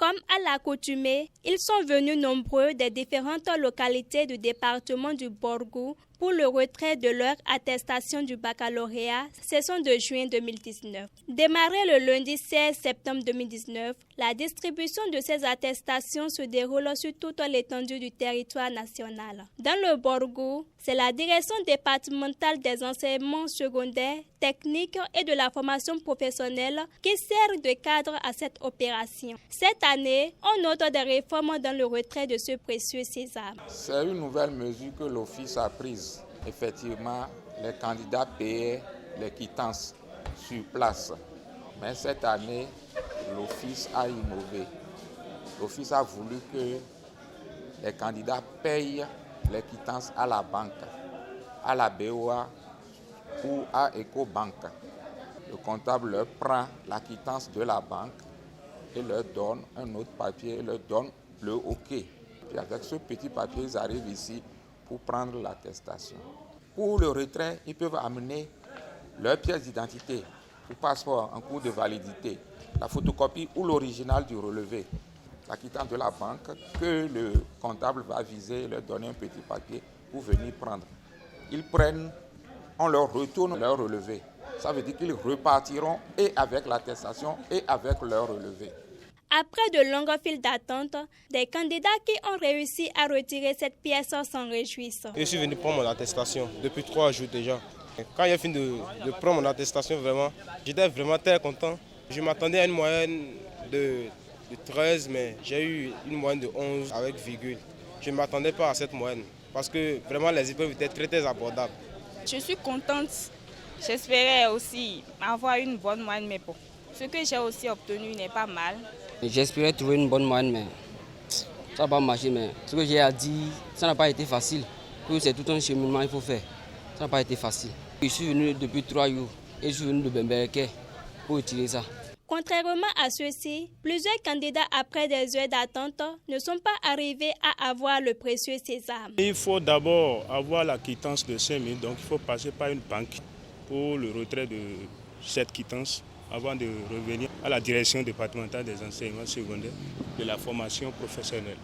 Comme à l'accoutumée, ils sont venus nombreux des différentes localités du département du Borgou pour le retrait de leur attestation du baccalauréat session de juin 2019. Démarré le lundi 16 septembre 2019, la distribution de ces attestations se déroule sur toute l'étendue du territoire national. Dans le Borgou, c'est la direction départementale des enseignements secondaires, techniques et de la formation professionnelle qui sert de cadre à cette opération. Cette année, on note des réformes dans le retrait de ce précieux sésame. C'est une nouvelle mesure que l'Office a prise. Effectivement, les candidats payaient les quittances sur place. Mais cette année, l'Office a innové. L'Office a voulu que les candidats payent les quittances à la banque, à la BOA ou à Ecobank. Le comptable leur prend la quittance de la banque et leur donne un autre papier, leur donne le OK. Et avec ce petit papier, ils arrivent ici pour prendre l'attestation. Pour le retrait, ils peuvent amener leur pièce d'identité ou passeport en cours de validité, la photocopie ou l'original du relevé, la quittance de la banque que le comptable va viser et leur donner un petit papier pour venir prendre. Ils prennent, on leur retourne leur relevé. Ça veut dire qu'ils repartiront et avec l'attestation et avec leur relevé. Après de longues files d'attente, des candidats qui ont réussi à retirer cette pièce s'en réjouissent. Je suis venu prendre mon attestation depuis 3 jours déjà. Quand j'ai fini de prendre mon attestation, j'étais vraiment très content. Je m'attendais à une moyenne de 13, mais j'ai eu une moyenne de 11 avec virgule. Je ne m'attendais pas à cette moyenne parce que vraiment les épreuves étaient très, très abordables. Je suis contente. J'espérais aussi avoir une bonne moyenne, mais bon, ce que j'ai aussi obtenu n'est pas mal. J'espérais trouver une bonne moyenne, mais ça n'a pas marché. Mais ce que j'ai à dire, ça n'a pas été facile. C'est tout un cheminement qu'il faut faire. Ça n'a pas été facile. Je suis venu depuis 3 jours et je suis venu de Bemberké pour retirer ça. Contrairement à ceci, plusieurs candidats après des heures d'attente ne sont pas arrivés à avoir le précieux sésame. Il faut d'abord avoir la quittance de 5 000, donc il faut passer par une banque pour le retrait de cette quittance avant de revenir à la direction départementale des enseignements secondaires de la formation professionnelle.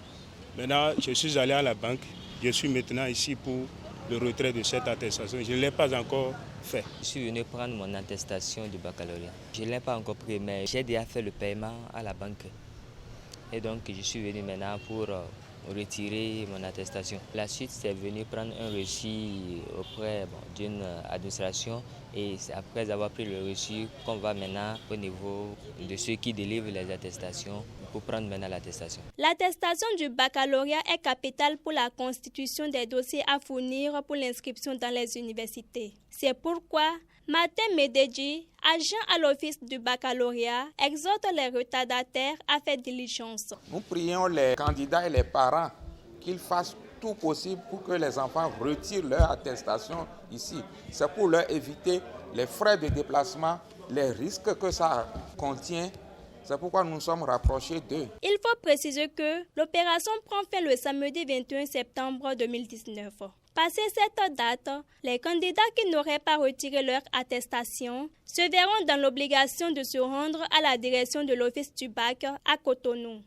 Maintenant, je suis allé à la banque, je suis maintenant ici pour le retrait de cette attestation. Je ne l'ai pas encore fait. Je suis venu prendre mon attestation du baccalauréat. Je ne l'ai pas encore pris, mais j'ai déjà fait le paiement à la banque. Et donc, je suis venu maintenant pour retirer mon attestation. La suite, c'est venu prendre un reçu auprès d'une administration et c'est après avoir pris le reçu qu'on va maintenant au niveau de ceux qui délivrent les attestations pour prendre maintenant l'attestation. L'attestation du baccalauréat est capitale pour la constitution des dossiers à fournir pour l'inscription dans les universités. C'est pourquoi Martin Mededji, agent à l'office du baccalauréat, exhorte les retardataires à faire diligence. Nous prions les candidats et les parents qu'ils fassent tout possible pour que les enfants retirent leur attestation ici. C'est pour leur éviter les frais de déplacement, les risques que ça contient. C'est pourquoi nous sommes rapprochés d'eux. Il faut préciser que l'opération prend fin le samedi 21 septembre 2019. Passé cette date, les candidats qui n'auraient pas retiré leur attestation se verront dans l'obligation de se rendre à la direction de l'office du bac à Cotonou.